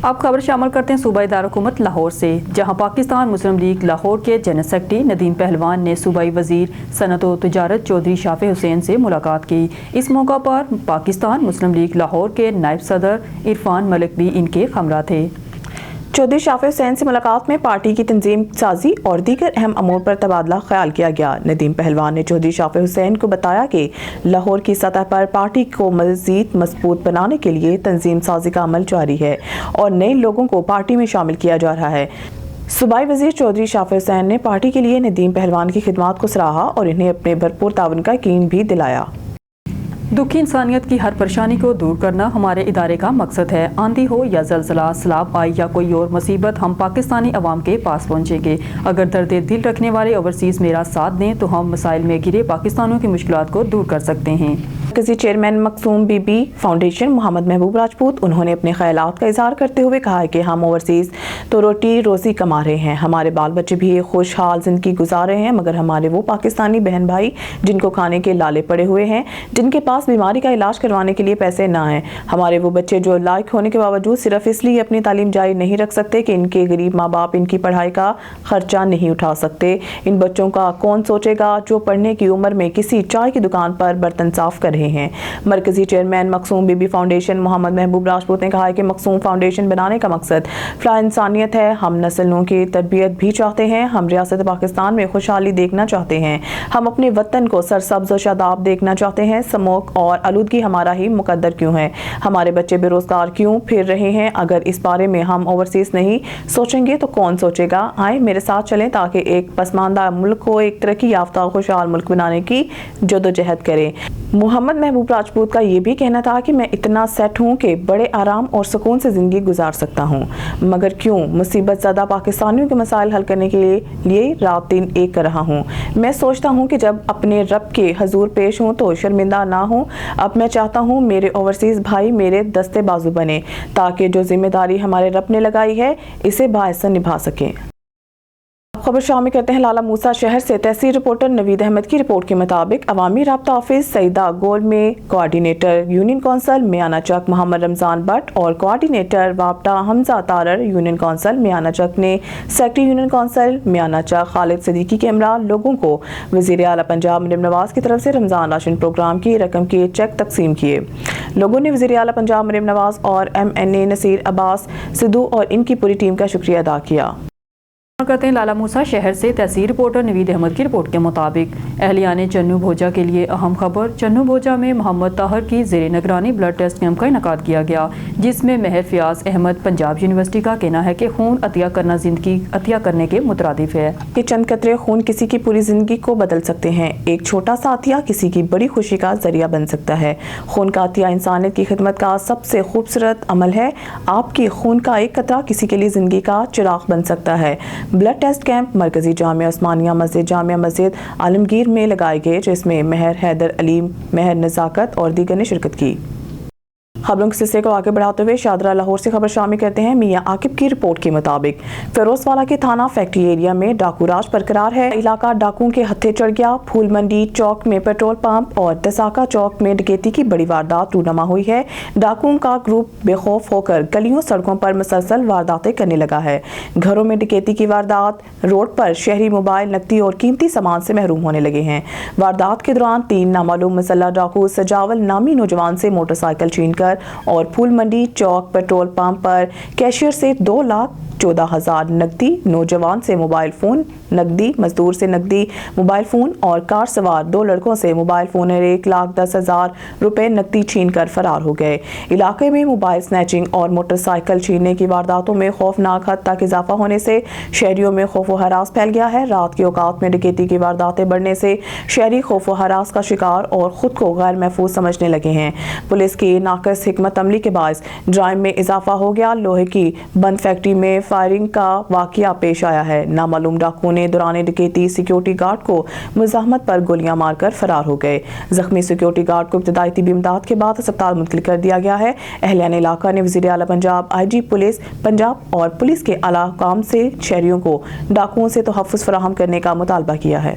اب خبر شامل کرتے ہیں صوبائی دارالحکومت لاہور سے، جہاں پاکستان مسلم لیگ لاہور کے جنرل سیکرٹری ندیم پہلوان نے صوبائی وزیر صنعت و تجارت چودھری شافع حسین سے ملاقات کی۔ اس موقع پر پاکستان مسلم لیگ لاہور کے نائب صدر عرفان ملک بھی ان کے ہمراہ تھے۔ چودھری شافع حسین سے ملاقات میں پارٹی کی تنظیم سازی اور دیگر اہم امور پر تبادلہ خیال کیا گیا۔ ندیم پہلوان نے چودھری شافع حسین کو بتایا کہ لاہور کی سطح پر پارٹی کو مزید مضبوط بنانے کے لیے تنظیم سازی کا عمل جاری ہے اور نئے لوگوں کو پارٹی میں شامل کیا جا رہا ہے۔ صوبائی وزیر چودھری شافع حسین نے پارٹی کے لیے ندیم پہلوان کی خدمات کو سراہا اور انہیں اپنے بھرپور تعاون کا یقین بھی دلایا۔ دکھی انسانیت کی ہر پریشانی کو دور کرنا ہمارے ادارے کا مقصد ہے۔ آندھی ہو یا زلزلہ، سیلاب آئے یا کوئی اور مصیبت، ہم پاکستانی عوام کے پاس پہنچیں گے۔ اگر درد دل رکھنے والے اوورسیز میرا ساتھ دیں تو ہم مسائل میں گھرے پاکستانیوں کی مشکلات کو دور کر سکتے ہیں۔ مرکزی چیئرمین مقصوم بی بی فاؤنڈیشن محمد محبوب راجپوت انہوں نے اپنے خیالات کا اظہار کرتے ہوئے کہا ہے کہ ہم اوورسیز تو روٹی روزی کما رہے ہیں، ہمارے بال بچے بھی ایک خوشحال زندگی گزار رہے ہیں، مگر ہمارے وہ پاکستانی بہن بھائی جن کو کھانے کے لالے پڑے ہوئے ہیں، جن کے پاس بیماری کا علاج کروانے کے لیے پیسے نہ ہیں، ہمارے وہ بچے جو لائق ہونے کے باوجود صرف اس لیے اپنی تعلیم جاری نہیں رکھ سکتے کہ ان کے غریب ماں باپ ان کی پڑھائی کا خرچہ نہیں اٹھا سکتے، ان بچوں کا کون سوچے گا جو پڑھنے کی عمر میں کسی چائے کی دکان پر برتن صاف کر رہے ہیں۔ مرکزی چیئرمین مقصوم بی بی فاؤنڈیشن محمد محبوب راجپوت نے کہا ہے کہ مقصوم فاؤنڈیشن بنانے کا مقصد فلاح انسانیت ہے، ہم نسلوں کی تربیت بھی چاہتے ہیں، ہم ریاست پاکستان میں خوشحالی دیکھنا چاہتے ہیں، ہم اپنے وطن کو سرسبز و شاداب دیکھنا چاہتے ہیں، سموک اور آلودگی ہمارا ہی مقدر کیوں ہے، ہمارے بچے بے روزگار کیوں پھر رہے ہیں، اگر اس بارے میں ہم اوورسیز نہیں سوچیں گے تو کون سوچے گا؟ آئیں میرے ساتھ چلیں تاکہ ایک پسماندہ ملک کو ایک ترقی یافتہ خوشحال ملک بنانے کی جدوجہد کریں۔ محمد محبوب راجپوت کا یہ بھی کہنا تھا کہ میں اتنا سیٹ ہوں کہ بڑے آرام اور سکون سے زندگی گزار سکتا ہوں، مگر کیوں مصیبت زدہ پاکستانیوں کے مسائل حل کرنے کے لیے رات دن ایک کر رہا ہوں۔ میں سوچتا ہوں کہ جب اپنے رب کے حضور پیش ہوں تو شرمندہ نہ ہوں۔ اب میں چاہتا ہوں میرے اوورسیز بھائی میرے دستے بازو بنے تاکہ جو ذمہ داری ہمارے رب نے لگائی ہے اسے بااحسن نبھا سکیں۔ خبر شامل کرتے ہیں لالہ موسیٰ شہر سے۔ تحصیل رپورٹر نوید احمد کی رپورٹ کے مطابق عوامی رابطہ آفس سیدہ گول میں کوارڈینیٹر یونین کونسل میانہ چک محمد رمضان بٹ اور کوارڈینیٹر وابٹہ حمزہ تارر یونین کونسل میانہ چک نے سیکرٹری یونین کونسل میانہ چک خالد صدیقی کے ہمراہ لوگوں کو وزیر اعلیٰ پنجاب مریم نواز کی طرف سے رمضان راشن پروگرام کی رقم کے چیک تقسیم کیے۔ لوگوں نے وزیر اعلیٰ پنجاب مریم نواز اور MNA نصیر عباس سدھو اور ان کی پوری ٹیم کا شکریہ ادا کیا۔ کرتے ہیں لالہ موسیٰ شہر سے۔ تحصیل رپورٹر نوید احمد کی رپورٹ کے مطابق اہلیان چنو بھوجا کے لیے اہم خبر۔ چنو بھوجا میں محمد طاہر کی زیر نگرانی بلڈ ٹیسٹ کیمپ کا انعقاد کیا گیا، جس میں مہر فیاض احمد پنجاب یونیورسٹی کا کہنا ہے کہ خون عطیہ کرنا زندگی عطیہ کرنے کے مترادف ہے۔ یہ چند قطرے خون کسی کی پوری زندگی کو بدل سکتے ہیں، ایک چھوٹا سا عطیہ کسی کی بڑی خوشی کا ذریعہ بن سکتا ہے۔ خون کا عطیہ انسانیت کی خدمت کا سب سے خوبصورت عمل ہے۔ آپ کی خون کا ایک قطرہ کسی کے لیے زندگی کا چراغ بن سکتا ہے۔ بلڈ ٹیسٹ کیمپ مرکزی جامعہ عثمانیہ مسجد جامعہ مسجد عالمگیر میں لگائے گئے، جس میں مہر حیدر علی، مہر نزاکت اور دیگر نے شرکت کی۔ خبروں کے سلسلے کو آگے بڑھاتے ہوئے شادرہ لاہور سے خبر شامل کرتے ہیں۔ میاں عاقب کی رپورٹ کے مطابق فیروز والا کے تھانہ فیکٹری ایریا میں ڈاکو راج برقرار ہے۔ علاقہ ڈاکوؤں کے ہتھے چڑھ گیا۔ پھول منڈی چوک میں پیٹرول پمپ اور تساکا چوک میں ڈکیتی کی بڑی واردات رونما ہوئی ہے۔ ڈاکوؤں کا گروپ بے خوف ہو کر گلیوں سڑکوں پر مسلسل وارداتیں کرنے لگا ہے۔ گھروں میں ڈکیتی کی واردات، روڈ پر شہری موبائل، نقدی اور قیمتی سامان سے محروم ہونے لگے ہیں۔ واردات کے دوران 3 نامعلوم مسلح ڈاکو سجاول نامی نوجوان سے موٹر سائیکل چھین کر اور پھول منڈی چوک پیٹرول پمپ پر کیشیئر سے 2,14,000 نقدی، نوجوان سے موبائل فون نقدی، مزدور سے نقدی موبائل فون اور کار سوار 2 لڑکوں سے موبائل فون اور 1,10,000 روپے نقدی چھین کر فرار ہو گئے۔ علاقے میں موبائل سنیچنگ اور موٹر سائیکل چھیننے کی وارداتوں میں خوفناک حد تک اضافہ ہونے سے شہریوں میں خوف و ہراس پھیل گیا ہے۔ رات کے اوقات میں ڈکیتی کی وارداتیں بڑھنے سے شہری خوف و ہراس کا شکار اور خود کو غیر محفوظ سمجھنے لگے ہیں۔ پولیس کی ناقص حکمت عملی کے باعث جرائم میں اضافہ ہو گیا۔ لوہے کی بند فیکٹری میں فائرنگ کا واقعہ پیش آیا ہے۔ نامعلوم ڈاکوؤں نے دوران ڈکیتی سیکیورٹی گارڈ کو مزاحمت پر گولیاں مار کر فرار ہو گئے۔ زخمی سیکیورٹی گارڈ کو ابتدائی طبی امداد کے بعد اسپتال منتقل کر دیا گیا ہے۔ اہلیان علاقہ نے وزیر اعلیٰ پنجاب، IG پولیس پنجاب اور پولیس کے اعلیٰ حکام سے شہریوں کو ڈاکوؤں سے تحفظ فراہم کرنے کا مطالبہ کیا ہے۔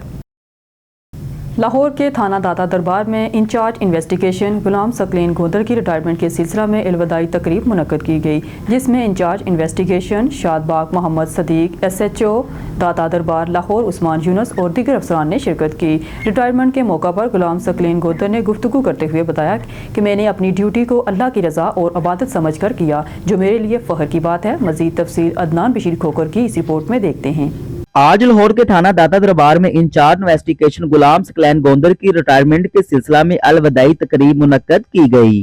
لاہور کے تھانہ داتا دربار میں انچارج انویسٹیگیشن غلام ثقلین گوندر کی ریٹائرمنٹ کے سلسلہ میں الوداعی تقریب منعقد کی گئی، جس میں انچارج انویسٹیگیشن شاد باغ محمد صدیق، SHO داتا دربار لاہور عثمان یونس اور دیگر افسران نے شرکت کی۔ ریٹائرمنٹ کے موقع پر غلام ثقلین گوندر نے گفتگو کرتے ہوئے بتایا کہ میں نے اپنی ڈیوٹی کو اللہ کی رضا اور عبادت سمجھ کر کیا، جو میرے لیے فخر کی بات ہے۔ مزید تفصیل عدنان بشیر کھوکر کی اس رپورٹ میں دیکھتے ہیں۔ آج لاہور کے تھانہ داتا دربار میں انچارج انویسٹیگیشن غلام ثقلین گوندر کی ریٹائرمنٹ کے سلسلہ میں الوداعی تقریب منعقد کی گئی،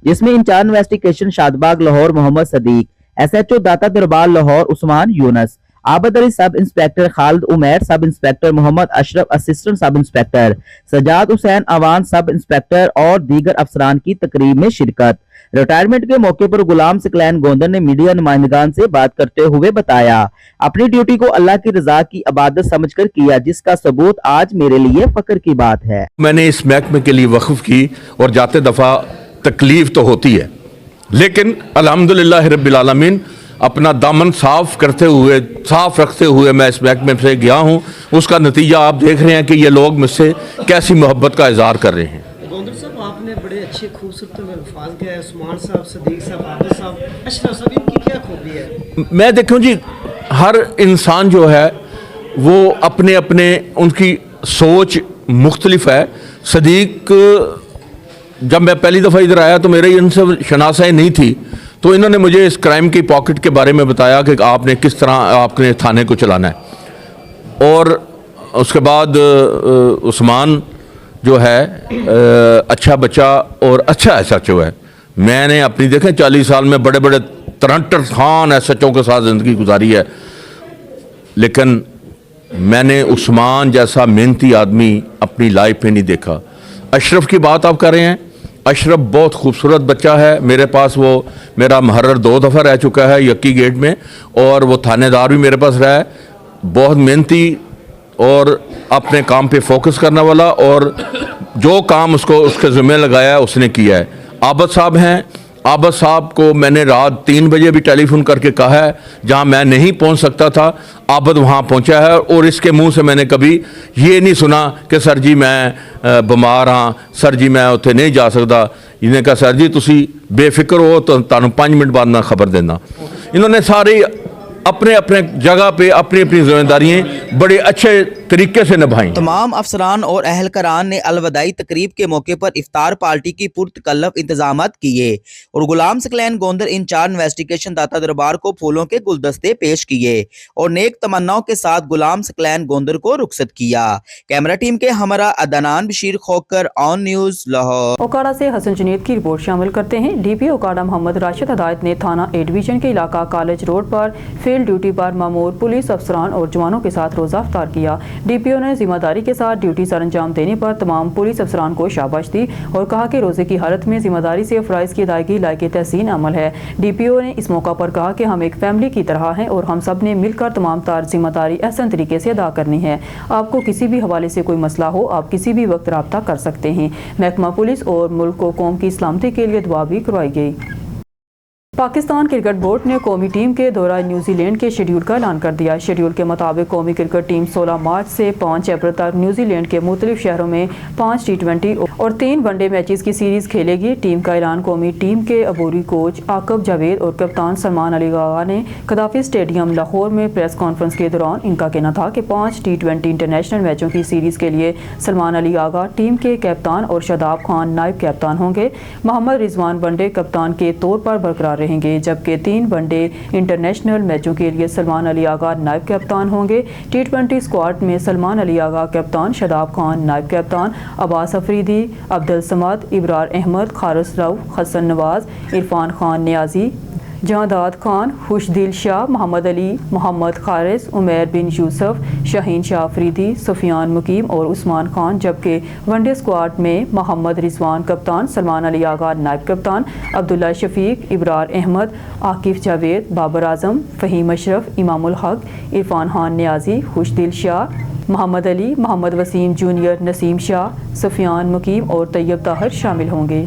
جس میں انچارج انویسٹیگیشن شادباغ لاہور محمد صدیق، SHO داتا دربار لاہور عثمان یونس، عابد علی سب انسپیکٹر خالد عمیر، سب انسپیکٹر محمد اشرف اسسٹنٹ سب انسپیکٹر، سجاد حسین اوان سب انسپیکٹر اور دیگر افسران کی تقریب میں شرکت۔ ریٹائرمنٹ کے موقع پر غلام ثقلین گوندر نے میڈیا نمائندگان سے بات کرتے ہوئے بتایا، اپنی ڈیوٹی کو اللہ کی رضا کی عبادت سمجھ کر کیا، جس کا ثبوت آج میرے لیے فخر کی بات ہے۔ میں نے اس محکمے کے لیے وقف کی اور جاتے دفعہ تکلیف تو ہوتی ہے، لیکن الحمدللہ رب العالمین اپنا دامن صاف رکھتے ہوئے میں اس محکمے سے گیا ہوں۔ اس کا نتیجہ آپ دیکھ رہے ہیں کہ یہ لوگ مجھ سے کیسی محبت کا اظہار کر رہے ہیں۔ گوندر صاحب، آپ نے بڑے اچھے خوبصورت میں الفاظ کیا ہے، عثمان صاحب، صدیق صاحب، عابد صاحب، اشرف صاحب، ان کی کیا خوبی ہے؟ میں دیکھوں جی، ہر انسان جو ہے وہ اپنے ان کی سوچ مختلف ہے۔ صدیق، جب میں پہلی دفعہ ادھر آیا تو میرے ان سے شناسائی نہیں تھی، تو انہوں نے مجھے اس کرائم کی پاکٹ کے بارے میں بتایا کہ آپ نے کس طرح آپ نے تھانے کو چلانا ہے۔ اور اس کے بعد عثمان جو ہے اچھا بچہ اور اچھا SHO ہے۔ میں نے اپنی دیکھیں 40 سال میں بڑے بڑے ترنٹر خان SHO کے ساتھ زندگی گزاری ہے، لیکن میں نے عثمان جیسا محنتی آدمی اپنی لائف میں نہیں دیکھا۔ اشرف کی بات آپ کر رہے ہیں، اشرف بہت خوبصورت بچہ ہے، میرے پاس وہ میرا محرر 2 دفعہ رہ چکا ہے یکی گیٹ میں، اور وہ تھانے دار بھی میرے پاس رہا ہے۔ بہت محنتی اور اپنے کام پہ فوکس کرنے والا، اور جو کام اس کے ذمہ لگایا ہے اس نے کیا ہے۔ عابد صاحب ہیں، عابد صاحب کو میں نے رات 3 بجے بھی ٹیلی فون کر کے کہا ہے، جہاں میں نہیں پہنچ سکتا تھا عابد وہاں پہنچا ہے، اور اس کے منہ سے میں نے کبھی یہ نہیں سنا کہ سر جی میں بیمار ہاں، سر جی میں اتنے نہیں جا سکتا۔ انہیں کہا سر جی تسی بے فکر ہو تو تانوں 5 منٹ بعد میں خبر دینا۔ انہوں نے سارے اپنے جگہ پہ اپنی ذمہ داریاں بڑے اچھے طریقے سے نبھائیں۔ تمام افسران اور اہلکاران نے الوداعی تقریب کے موقع پر افطار پارٹی کی پرتکلف انتظامات کیے اور غلام ثقلین گوندر انچارج انویسٹیگیشن داتا دربار کو پھولوں کے گلدستے پیش کیے اور نیک تمناؤں کے ساتھ غلام ثقلین گوندر کو رخصت کیا۔ کیمرہ ٹیم کے ہمراہ عدنان بشیر کھوکر، آن نیوز لاہور۔ اوکاڑا سے حسن جنید کی رپورٹ شامل کرتے ہیں۔ DP اوکاڑا محمد راشد ہدایت نے تھانہ A ڈویژن کے علاقہ کالج روڈ پر فیلڈ ڈیوٹی پر مامور پولیس افسران اور جوانوں کے ساتھ روزہ افطار کیا۔ DPO نے ذمہ داری کے ساتھ ڈیوٹی سر انجام دینے پر تمام پولیس افسران کو شاباش دی اور کہا کہ روزے کی حالت میں ذمہ داری سے فرائض کی ادائیگی لائق تحسین عمل ہے۔ DPO نے اس موقع پر کہا کہ ہم ایک فیملی کی طرح ہیں اور ہم سب نے مل کر تمام تار ذمہ داری احسن طریقے سے ادا کرنی ہے۔ آپ کو کسی بھی حوالے سے کوئی مسئلہ ہو، آپ کسی بھی وقت رابطہ کر سکتے ہیں۔ محکمہ پولیس اور ملک و قوم کی سلامتی کے لیے دعا بھی کروائی گئی۔ پاکستان کرکٹ بورڈ نے قومی ٹیم کے دورہ نیوزی لینڈ کے شیڈول کا اعلان کر دیا۔ شیڈول کے مطابق قومی کرکٹ ٹیم 16 مارچ سے 5 اپریل تک نیوزی لینڈ کے مختلف شہروں میں 5 T20 اور 3 ون ڈے میچز کی سیریز کھیلے گی۔ ٹیم کا اعلان قومی ٹیم کے عبوری کوچ عاقب جاوید اور کپتان سلمان علی آغا نے قذافی اسٹیڈیم لاہور میں پریس کانفرنس کے دوران ان کا کہنا تھا کہ 5 T20 انٹرنیشنل میچوں کی سیریز کے لیے سلمان علی آغا ٹیم کے کپتان اور شاداب خان نائب کپتان ہوں گے۔ محمد رضوان ون ڈے کپتان کے طور پر برقرار رہیں گے، جبکہ 3 ون ڈے انٹرنیشنل میچوں کے لیے سلمان علی آغا نائب کپتان ہوں گے۔ T20 اسکواڈ میں سلمان علی آغا کپتان، شاداب خان نائب کپتان، عباس افریدی، عبدالصمد، ابرار احمد، خارس رؤف، حسن نواز، عرفان خان نیازی، جہانداد خان، خوشدل شاہ، محمد علی، محمد خارس، عمیر بن یوسف، شاہین شاہ افریدی، سفیان مقیم اور عثمان خان، جبکہ ون ڈے اسکواڈ میں محمد رضوان کپتان، سلمان علی آغا نائب کپتان، عبداللہ شفیق، ابرار احمد، عاقف جاوید، بابر اعظم، فہیم اشرف، امام الحق، عرفان خان نیازی، خوشدل شاہ، محمد علی، محمد وسیم جونیئر، نسیم شاہ، سفیان مقیم اور طیب طاہر شامل ہوں گے۔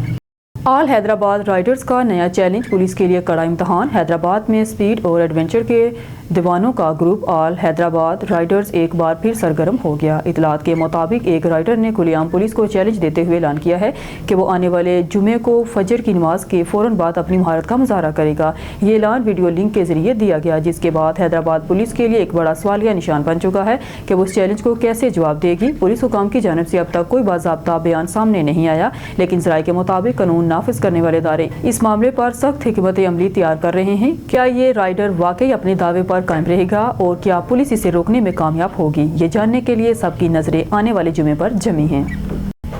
ऑल हैदराबाद राइडर्स का नया चैलेंज, पुलिस के लिए कड़ा इम्तहान। हैदराबाद में स्पीड और एडवेंचर के दीवानों का ग्रुप ऑल हैदराबाद राइडर्स एक बार फिर सरगर्म हो गया। इतलात के मुताबिक एक राइडर ने खुलेआम पुलिस को चैलेंज देते हुए ऐलान किया है कि वो आने वाले जुमे को फजर की नमाज के फ़ौरन बाद अपनी महारत का मुजाहरा करेगा। ये ऐलान वीडियो लिंक के जरिए दिया गया, जिसके बाद हैदराबाद पुलिस के लिए एक बड़ा सवालिया निशान बन चुका है कि वो उस चैलेंज को कैसे जवाब देगी। पुलिस हुकाम की जानब से अब तक कोई बाज़ाब्ता बयान सामने नहीं आया, लेकिन ज़राए के मुताबिक कानून नाफिज करने वाले इदारे इस मामले पर सख्त हिकमत अमली तैयार कर रहे हैं। क्या ये राइडर वाकई अपने दावे पर कायम रहेगा और क्या पुलिस इसे रोकने में कामयाब होगी? ये जानने के लिए सबकी नजरें आने वाले जुमे पर जमी हैं।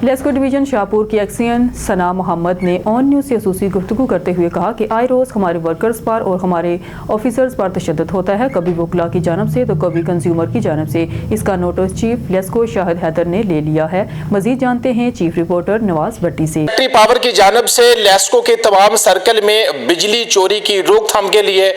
लेस्को डिवीजन शाहपुर की एक्सियन सना मोहम्मद ने ऑन न्यूज़ से खसूसी गुफ्तगू करते हुए कहा कि आए रोज़ हमारे वर्कर्स पर और हमारे ऑफिसर्स पर तशद्दुद होता है, कभी वकला की जानब से तो कभी कंज्यूमर की जानब से। इसका नोटिस चीफ लेस्को शाहिद हैदर ने ले लिया है। मजीद जानते हैं चीफ रिपोर्टर नवाज भट्टी से। पावर की जानब से लेस्को के तमाम सर्कल में बिजली चोरी की रोकथाम के लिए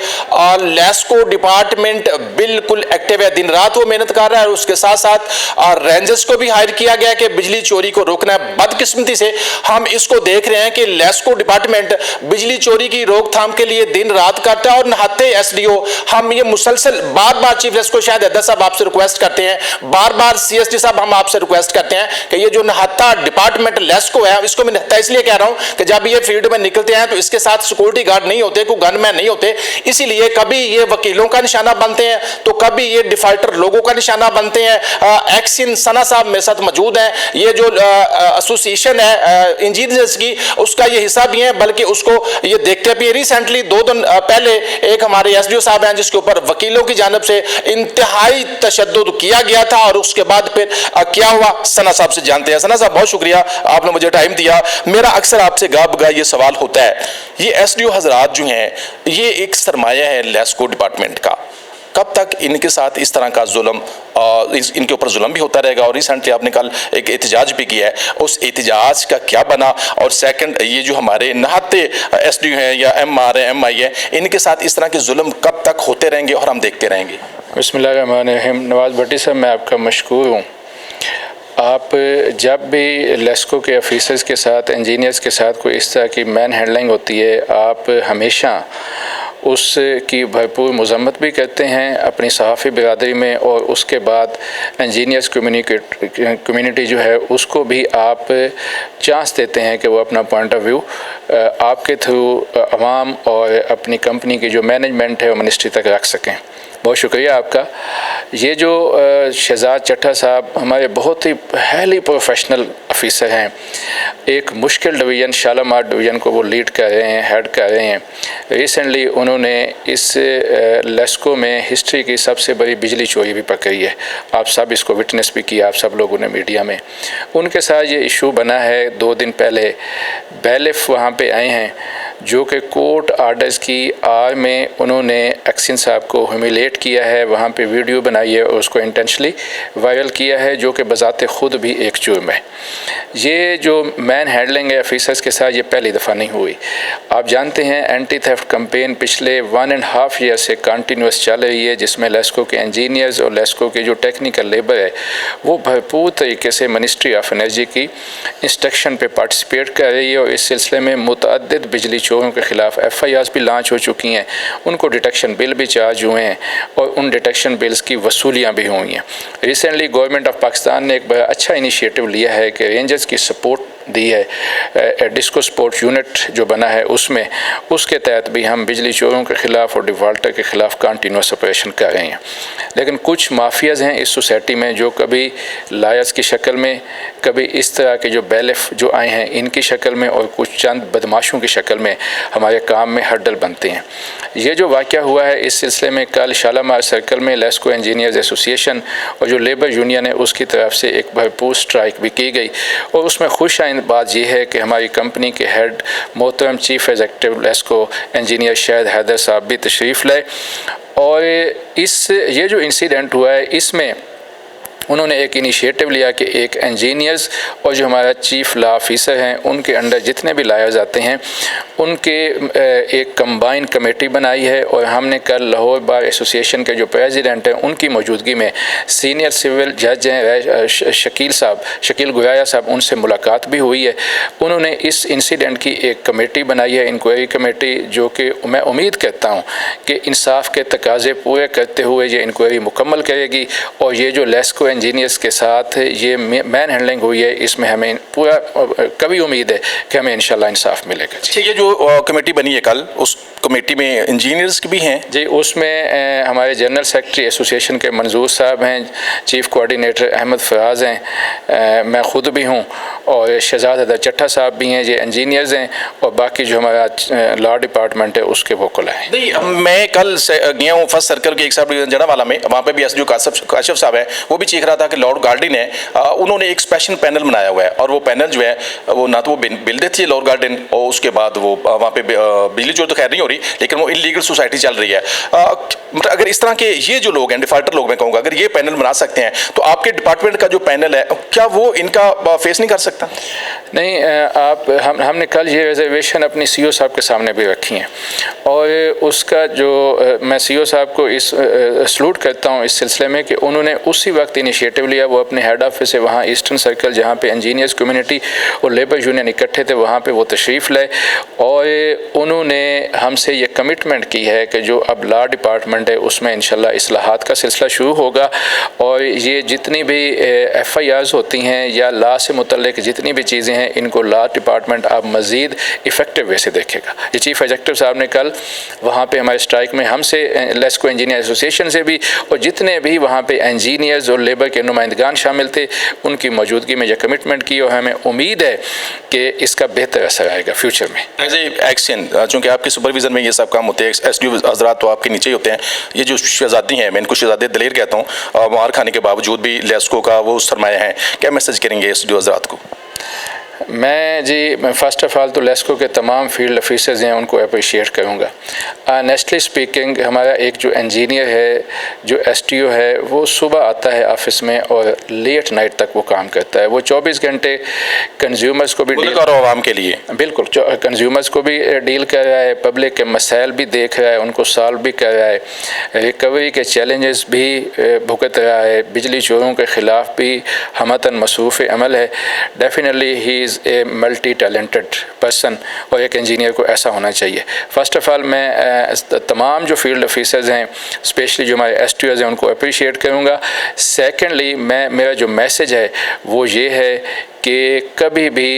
लेस्को डिपार्टमेंट बिल्कुल एक्टिव है, दिन रात वो मेहनत कर रहा है। और उसके साथ साथ रेंजर्स को भी हायर किया गया कि बिजली चोरी को रोकना है। बदकिस्मती से हम इसको देख रहे हैं कि लेस्को डिपार्टमेंट बिजली चोरी की रोकथाम के लिए दिन रात करता है और नहाते एसडीओ हम ये मुसलसल बार बार चीफ लेस्को शायद हैदर साहब आपसे रिक्वेस्ट करते हैं, बार बार सीएसडी साहब हम आपसे रिक्वेस्ट करते हैं कि ये जो नहाता डिपार्टमेंट लेस्को है, इसको मैं नहाता इसलिए कह रहा हूं कि जब ये फील्ड में निकलते हैं तो इसके साथ सिक्योरिटी गार्ड नहीं होते, कोई गनमैन नहीं होते, इसीलिए कभी ये वकीलों का निशाना बनते हैं तो कभी ये डिफाल्टर लोगों का निशाना बनते हैं। एक्सिन सना साहब मेरे साथ मौजूद हैं, ये जो एसोसिएशन है इंजीनियर्स की, उसका ये हिस्सा भी है, बल्कि उसको ये देखते भी। रिसेंटली 2 दिन पहले एक हमारे एसडीओ साहब हैं जिसके ऊपर वकीलों की जानब से इंतहाई तशद्दुद किया गया था और उसके बाद फिर क्या हुआ सना साहब से जानते हैं। सना साहब बहुत शुक्रिया, आपने मुझे टाइम दिया। मेरा अक्सर आपसे गा बगा ये सवाल होता है, ये एसडीओ हजरात जो हैं ये एक सरमाया है लेस्को डिपार्टमेंट का, कब तक इनके साथ इस तरह का जुल्म इनके ऊपर जुल्म भी होता रहेगा? और रिसेंटली आपने कल एक एहतजाज भी किया है, उस एहतजाज का क्या बना? और सेकंड, ये जो हमारे नहाते एसडीओ हैं या एमआर है एमआई है, इनके साथ इस तरह के जुल्म कब तक होते रहेंगे और हम देखते रहेंगे? बिस्मिल्लाहिर्रहमानिर्रहीम। नवाज भट्टी साहब, मैं आपका मशकूर हूँ। आप जब भी लेस्को के ऑफिसर्स के साथ, इंजीनियर्स के साथ कोई इस तरह की मैन हैंडलिंग होती है, आप हमेशा उसकी भरपूर मज़म्मत भी करते हैं अपनी सहाफ़ी बिरादरी में, और उसके बाद इंजीनियर्स कम्युनिटी जो है उसको भी आप चांस देते हैं कि वो अपना पॉइंट ऑफ व्यू आपके थ्रू अवाम और अपनी कंपनी की जो मैनेजमेंट है वो मिनिस्ट्री तक रख सकें। बहुत शुक्रिया आपका। ये जो शहजाद चट्टा साहब हमारे बहुत ही हाईली प्रोफेशनल ऑफिसर हैं, एक मुश्किल डिवीज़न शालामार डिवीज़न को वो लीड कर रहे हैं, हेड कर रहे हैं। रिसेंटली उन्होंने इस लेस्को में हिस्ट्री की सबसे बड़ी बिजली चोरी भी पकड़ी है। आप सब इसको विटनेस भी किया, आप सब लोगों ने मीडिया में। उनके साथ ये इशू बना है, 2 दिन पहले बैलिफ वहाँ पे आए हैं जो कि कोर्ट आर्डर्स की आड़ में उन्होंने एक्सिन साहब को ह्यूमिलेट किया है, वहाँ पे वीडियो बनाई है और उसको इंटेंशनली वायरल किया है, जो कि बज़ाते ख़ुद भी एक जुर्म है। ये जो मैन हैंडलिंग है ऑफिसर्स के साथ, ये पहली दफ़ा नहीं हुई। आप जानते हैं एंटी थेफ्ट कैंपेन पिछले 1.5 ईयर से कंटिन्यूस चल रही है, जिसमें लेस्को के इंजीनियर्स और लेस्को के जो टेक्निकल लेबर है वो भरपूर तरीके से मिनिस्ट्री ऑफ एनर्जी की इंस्ट्रक्शन पे पार्टिसिपेट कर रही है। और इस सिलसिले में मुतअद्दिद बिजली चोरों के ख़िलाफ़ FIRs भी लॉन्च हो चुकी हैं, उनको डिटेक्शन बिल भी चार्ज हुए हैं और उन डिटेक्शन बिल्स की वसूलियाँ भी हुई हैं। रिसेंटली गवर्नमेंट ऑफ पाकिस्तान ने एक बड़ा अच्छा इनिशिएटिव लिया है कि रेंजर्स की सपोर्ट दी है, डिस्को स्पोर्ट्स यूनिट जो बना है उसमें, उसके तहत भी हम बिजली चोरों के ख़िलाफ़ और डिफ़ॉल्टर के ख़िलाफ़ कंटिन्यूस ऑपरेशन कर रहे हैं। लेकिन कुछ माफियाज़ हैं इस सोसाइटी में जो कभी लायर्स की शक्ल में, कभी इस तरह के जो बैलिफ जो आए हैं इनकी शक्ल में, और कुछ चंद बदमाशों की शक्ल में हमारे काम में हर्डल बनते हैं। ये जो वाक़या हुआ है इस सिलसिले में कल शालामार सर्कल में लेस्को इंजीनियर्स एसोसिएशन और जो लेबर यूनियन है उसकी तरफ से एक भरपूर स्ट्राइक भी की गई, और उसमें खुश बात यह है कि हमारी कंपनी के हेड मोहतरम chief executive LESCO engineer Shahid Haider साहब भी तशरीफ़ लाए। और ये जो इंसिडेंट हुआ है इसमें उन्होंने एक इनिशिएटिव लिया कि एक इंजीनियर्स और जो हमारा चीफ लॉ ऑफिसर हैं उनके अंडर जितने भी लायर्स आते हैं उनके एक कंबाइन कमेटी बनाई है। और हमने कल लाहौर बार एसोसिएशन के जो प्रेसिडेंट हैं उनकी मौजूदगी में सीनियर सिविल जज हैं शकील गुराया साहब, उनसे मुलाकात भी हुई है। उन्होंने इस इंसिडेंट की एक कमेटी बनाई है, इंक्वायरी कमेटी, जो कि मैं उम्मीद करता हूँ कि इंसाफ के तकाजे पूरे करते हुए ये इंक्वायरी मुकम्मल करेगी। और ये जो लेस्को इंजीनियर्स के साथ ये मैन हैंडलिंग हुई है, इसमें हमें पूरा कभी उम्मीद है कि हमें इंशाल्लाह इंसाफ मिलेगा। ठीक है, जो कमेटी बनी है कल, उस कमेटी में इंजीनियर्स भी हैं जी। उसमें हमारे जनरल सेक्रेटरी एसोसिएशन के मंजूर साहब हैं, चीफ कोऑर्डिनेटर अहमद फराज हैं, मैं ख़ुद भी हूँ, और शहजाद हैदर चट्टा साहब भी हैं, ये इंजीनियर्स हैं, और बाकी जो हमारा लॉ डिपार्टमेंट है उसके वोकल हैं। नहीं, मैं कल गया हूँ फर्स्ट सर्कल के एक साहब जड़ावाला में, वहाँ पे भी एसडीओ काशिफ साहब है, वो भी चीख रहा था कि लॉर्ड गार्डन है, उन्होंने एक स्पेशल पैनल बनाया हुआ है, और वो पैनल जो है वो ना तो वो बिल देती है लॉर्ड गार्डन, और उसके बाद वो वहाँ पे बिजली चोरी तो खैर नहीं हो रही, लेकिन वो इलीगल सोसाइटी चल रही है। अगर इस तरह के ये जो लोग हैं, डिफाल्टर लोग मैं कहूँगा, अगर ये पैनल बना सकते हैं तो आपके डिपार्टमेंट का जो पैनल है क्या वो इनका फेस नहीं कर सकता? नहीं, हमने कल ये रिजर्वेशन अपनी सीओ साहब के सामने भी रखी हैं, और उसका जो मैं सीओ साहब को इस सलूट करता हूँ इस सिलसिले में कि उन्होंने उसी वक्त इनिशिएटिव लिया। वो अपने हेड ऑफिस से वहाँ ईस्टर्न सर्कल, जहाँ पे इंजीनियर्स कम्युनिटी और लेबर यूनियन इकट्ठे थे, वहाँ पे वो तशरीफ़ लाए, और उन्होंने हमसे ये कमिटमेंट की है कि जो अब लॉ डिपार्टमेंट है उसमें इंशाल्लाह इस्लाहात का सिलसिला शुरू होगा, और ये जितनी भी FIRs होती हैं या लॉ से मुतल्लिक जितनी भी चीज़ें हैं, इनको लॉ डिपार्टमेंट अब मज़ीद इफ़ेक्टिव वे से देखेगा। ये चीफ एग्जीक्यूटिव साहब ने कल वहाँ पे हमारे स्ट्राइक में हमसे लेस्को इंजीनियर एसोसिएशन से भी, और जितने भी वहाँ पे इंजीनियर्स और लेबर के नुमाइंदगान शामिल थे, उनकी मौजूदगी में यह कमिटमेंट की, और हमें उम्मीद है कि इसका बेहतर असर आएगा फ्यूचर में। एज ए एक्शन, चूँकि आपके सुपरविजन में ये सब काम होते हैं, एसडीओ हजरात तो आपके नीचे ही होते हैं, ये जो शहजादी हैं, मैं इनको शहजादे दलेर कहता हूँ, मार खाने के बावजूद भी लेस्को का वो सरमाया है, क्या मैसेज करेंगे एसडीओ हजरात को? मैं फ़र्स्ट ऑफ़ ऑल तो लेस्को के तमाम फील्ड ऑफिसर्स हैं उनको अप्रिशिएट करूँगा। ऑनेस्टली स्पीकिंग, हमारा एक जो इंजीनियर है, जो एसटीओ है, वो सुबह आता है ऑफिस में और लेट नाइट तक वो काम करता है। वो 24 घंटे कंज्यूमर्स को भी आवाम के लिए बिल्कुल कंज्यूमर्स को भी डील कर रहा है, पब्लिक के मसाइल भी देख रहा है, उनको सॉल्व भी कर रहा है, रिकवरी के चैलेंजेस भी भुगत रहा है, बिजली चोरों के ख़िलाफ़ भी हमतन मसरूफ़ अमल है। Definitely he is a multi talented person, और एक इंजीनियर को ऐसा होना चाहिए। फ़र्स्ट ऑफ़ ऑल मैं तमाम जो फील्ड ऑफिसर्स हैं, स्पेशली जो हमारे एसटीओज़ हैं, उनको अप्रिशिएट करूँगा। सेकेंडली मेरा जो मैसेज है वो ये है कि कभी भी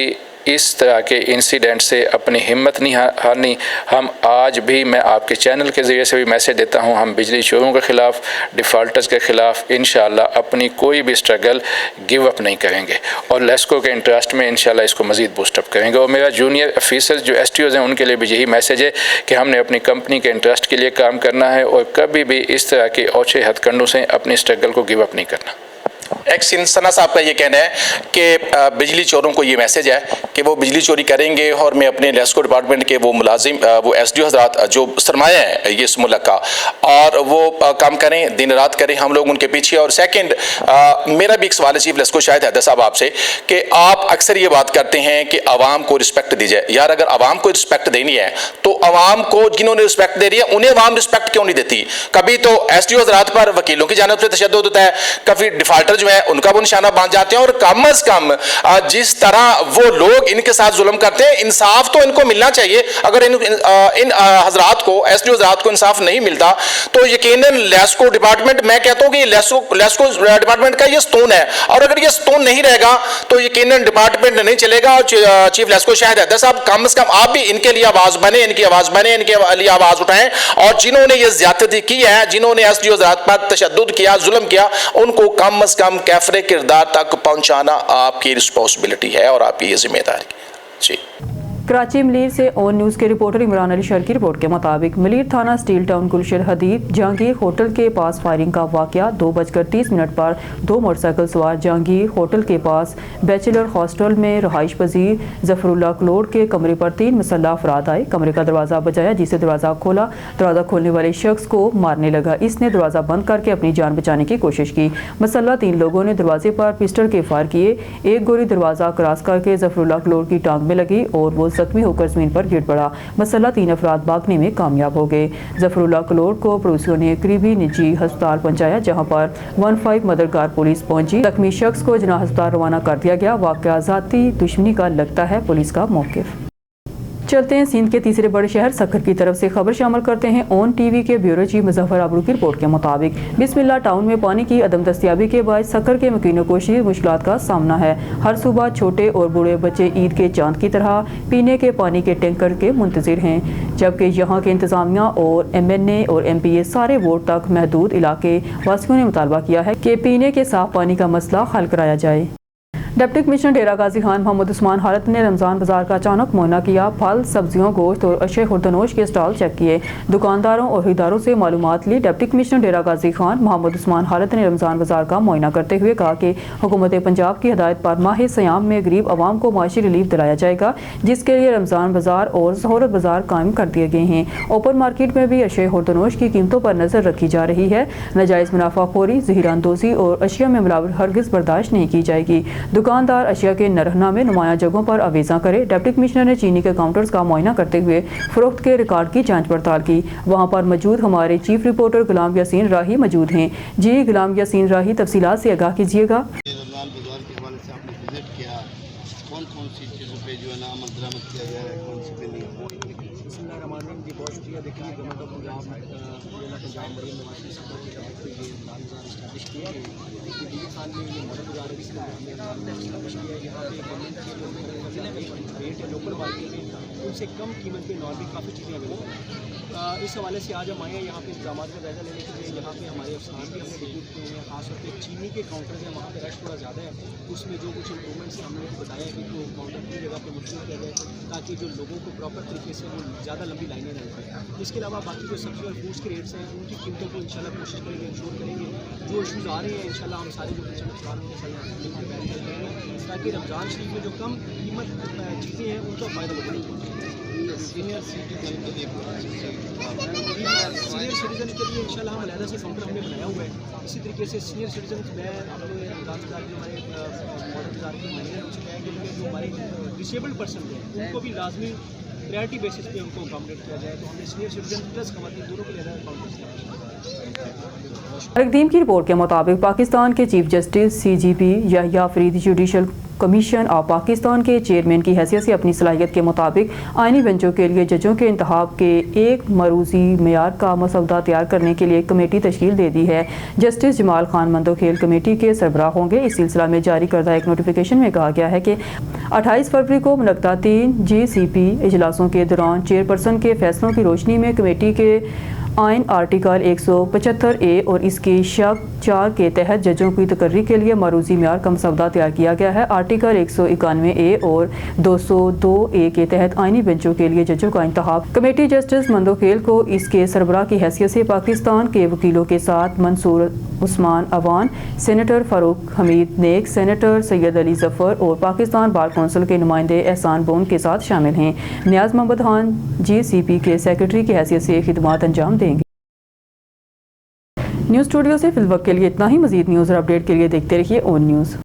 इस तरह के इंसिडेंट से अपनी हिम्मत नहीं हारनी। हम आज भी, मैं आपके चैनल के ज़रिए से भी मैसेज देता हूँ, हम बिजली चोरों के ख़िलाफ़, डिफ़ॉल्टर्स के ख़िलाफ़ इंशाअल्लाह अपनी कोई भी स्ट्रगल गिव अप नहीं करेंगे, और लेस्को के इंटरेस्ट में इंशाअल्लाह इसको मज़ीद बूस्ट अप करेंगे। और मेरा जूनियर ऑफिसर्स जो एसटीओज़ हैं उनके लिए भी यही मैसेज है कि हमने अपनी कंपनी के इंटरेस्ट के लिए काम करना है, और कभी भी इस तरह के औचे हथकंडों से अपनी स्ट्रगल को गिव अप नहीं करना। एक्सिन सना साहब का ये कहना है कि बिजली चोरों को ये मैसेज है कि वो बिजली चोरी करेंगे, और मैं अपने लेस्को डिपार्टमेंट के वो मुलाजिम, वो एसडीओ हजरात जो सरमाया है ये इस मुल्क का, और वो काम करें, दिन रात करें, हम लोग उनके पीछे। और सेकंड, मेरा भी एक सवाल है चीफ लेस्को शायद हैदर साहब आपसे, कि आप अक्सर ये बात करते हैं कि आवाम को रिस्पेक्ट दी जाए। यार, अगर आवाम को रिस्पेक्ट देनी है तो आवाम को, जिन्होंने रिस्पेक्ट दे रही है उन्हें आवाम रिस्पेक्ट क्यों नहीं देती? कभी तो एसडीओ हजरात पर वकीलों की जानिब से तशद्दुद होता है, कभी डिफाल्टर जो है उनका वो निशाना बांध जाते हैं, और कम अज कम जिस तरह वो लोग इनके साथ जुल्म करते हैं, इंसाफ तो इनको मिलना चाहिए। अगर इन हजरात को, एसडीओ हजरात को इंसाफ नहीं मिलता तो यकीनन लेस्को डिपार्टमेंट, मैं कहता हूं कि लेस्को डिपार्टमेंट का ये स्टोन है, और अगर ये स्टोन नहीं रहेगा तो यकीनन डिपार्टमेंट नहीं चलेगा। और चीफ लेस्को शाहिद हैदर साहब, कम से कम आप भी इनके लिए आवाज बने, इनकी आवाज बने, इनके लिए आवाज उठाएं, और जिन्होंने ये ज्यादती की है, जिन्होंने एसडीओ हजरात पर तशद्दुद किया, जुल्म किया, उनको कम से कम कैफरे किरदार तक पहुंचाना आपकी रिस्पॉन्सिबिलिटी है और आपकी ये जिम्मेदारी। जी। कराची मलीर से ऑन न्यूज़ के रिपोर्टर इमरान अली शर की रिपोर्ट के मुताबिक मलीर थाना स्टील टाउन गुलशन हदीद जहांगीर होटल के पास फायरिंग का वाकया 2:30 पर 2 मोटरसाइकिल सवार जहांगीर होटल के पास बैचलर हॉस्टल में रहाइश पजीर जफरुल्लाह क्लोड के कमरे पर 3 मुसल्लह अफराद आए। कमरे का दरवाज़ा बजाया, जिसे दरवाज़ा खोला। दरवाज़ा खोलने वाले शख्स को मारने लगा। इसने दरवाज़ा बंद करके अपनी जान बचाने की कोशिश की। मुसल्लह 3 लोगों ने दरवाजे पर पिस्टल के फायर किए। एक गोली दरवाज़ा क्रॉस करके जफरुल्लाह क्लोड की टांग में लगी और वो जख्मी होकर जमीन पर गिर पड़ा। मुसल्लह 3 अफराद भागने में कामयाब हो गए। जफरुल्लाह क्लोड को पड़ोसियों ने करीबी निजी अस्पताल पहुंचाया, जहां पर 15 मददगार पुलिस पहुंची। जख्मी शख्स को जना अस्पताल रवाना कर दिया गया। वाकया ज़ाती दुश्मनी का लगता है पुलिस का मौक़िफ़। चलते हैं सिंध के तीसरे बड़े शहर सक्खर की तरफ से। खबर शामिल करते हैं ऑन टीवी के ब्यूरो चीफ मुजफ्फर अबरू की रिपोर्ट के मुताबिक बिस्मिल्लाह टाउन में पानी की अदम दस्तियाबी के बाद सक्खर के मकीनों को शदीद मुश्किलात का सामना है। हर सुबह छोटे और बूढ़े बच्चे ईद के चांद की तरह पीने के पानी के टैंकर के मुंतजिर हैं, जबकि यहाँ के इंतजामिया और MNA और MPA सारे वोट तक महदूद इलाके वासियों ने मुतालबा किया है कि पीने के साफ पानी का मसला हल कराया जाए। डिप्टी कमिश्नर डेरा गाजी खान मोहम्मद उस्मान हालत ने रमज़ान बाजार का अचानक मुआयना किया। फल, सब्जियों, गोश्त और अशे खुर्दनोश के स्टॉल चेक किए। दुकानदारों और खरीदारों से मालूमात ली। डिप्टी कमिश्नर डेरा गाजी खान मोहम्मद उस्मान हालत ने रमज़ान बाजार का मुआयना करते हुए कहा कि हुकूमत पंजाब की हिदायत पर माह सयाम में गरीब आवाम को माशी रिलीफ दिलाया जाएगा, जिसके लिए रमज़ान बाजार और सहूलत बाजार कायम कर दिए गए हैं। ओपन मार्केट में भी अशे खुर्दनोश की कीमतों पर नज़र रखी जा रही है। नाजायज़ मुनाफाखोरी, ज़हीरानदोज़ी और अशिया में मिलावट हरगिज़ बर्दाश्त नहीं की जाएगी। दुकानदार अशिया के नरहना में नुमाया जगहों पर अवेजा करे। डिप्टी कमिश्नर ने चीनी के काउंटर्स का मुआयना करते हुए फरोख्त के रिकॉर्ड की जांच पड़ताल की। वहां पर मौजूद हमारे चीफ रिपोर्टर गुलाम यासीन राही मौजूद हैं। जी गुलाम यासीन राही, तफसीलात से आगाह कीजिएगा। उनसे कम कीमत पे और भी काफ़ी चीज़ें अवेलेबल हैं। इस हवाले से आज हम आए हैं यहाँ पे इंतजाम का जायजा लेने के लिए। यहाँ पे हमारे अफसरान भी हमने विजिट किए हैं। खासतौर पर चीनी के काउंटर हैं, वहाँ पे रश थोड़ा ज़्यादा है। उसमें जो कुछ इम्प्रूवमेंट्स हमने बताया कि वो काउंटर की जगह पर मुश्किल किया जाए ताकि जो लोगों को प्रॉपर तरीके से वो ज़्यादा लंबी लाइनें न लगें। इसके अलावा बाकी जो सब्जी और फ्रूट्स के रेट्स हैं उनकी कीमतों को इंशाल्लाह कोशिश करेंगे, इंश्योर करेंगे। जो इशूज़ आ रहे हैं इंशाल्लाह हम सारे जो किचन अफसरान उनके साथ मिलकर बैठ कर करेंगे ताकि रमज़ान शरीफ में जो कम कीमत चीज़ें हैं उनका फ़ायदा मिले। सीनियर सिटीजन के लिए इंशाल्लाह हम अलहदा से काउंटर हमने बनाया हुआ है। इसी तरीके से सीनियर सिटीजन मैं अपने रमज़ान बाजार के हमारे मॉडल बाजार के मैनेजर उनसे कहा कि जो हमारे डिसेबल्ड पर्सन हैं उनको भी लाजमी प्रायोरिटी बेसिस पे उनको अकोमोडेट किया जाए। तो हमने सीनियर सिटीजन प्लस खवातीन दोनों के लिए अलग काउंटर्स किया। रकदीम की रिपोर्ट के मुताबिक पाकिस्तान के chief justice CGP Yahya Farid judicial commission of Pakistan के चेयरमैन की हैसियत से अपनी सलाहियत के मुताबिक आइनी बेंचों के लिए जजों के इंतखाब के एक मरूजी मेयार का मसौदा तैयार करने के लिए कमेटी तश्कील दे दी है। जस्टिस जमाल खान मंदोखेल कमेटी के सरबराह होंगे। इस सिलसिला में जारी करदा एक नोटिफिकेशन में कहा गया है कि 28 फरवरी को मुनक्किदा 3 GCP इजलासों के दौरान चेयरपर्सन के फैसलों की रोशनी में कमेटी के आइन आर्टिकल 175A और इसकी शक 4 के तहत जजों की तकर्री के लिए मरूजी म्यार का मसौदा तैयार किया गया है। आर्टिकल 191A और 202A के तहत आइनी बेंचों के लिए जजों का इंतखाब कमेटी जस्टिस मंदोखेल को इसके सरबराह की हैसियत से पाकिस्तान के वकीलों के साथ मंसूर उस्मान अवान, सेनेटर फारूक हमीद नेक, सेनेटर सैयद अली जफर और पाकिस्तान बार कौंसिल के नुमाइंदे एहसान बोन के साथ शामिल हैं। नियाज मोहम्मद खान GCP के सेक्रेटरी की हैसियत से खिदमत अंजाम देंगे। न्यूज़ स्टूडियो से फिल वक्त के लिए इतना ही। मजीद न्यूज़ और अपडेट के लिए देखते रहिए ऑन न्यूज़।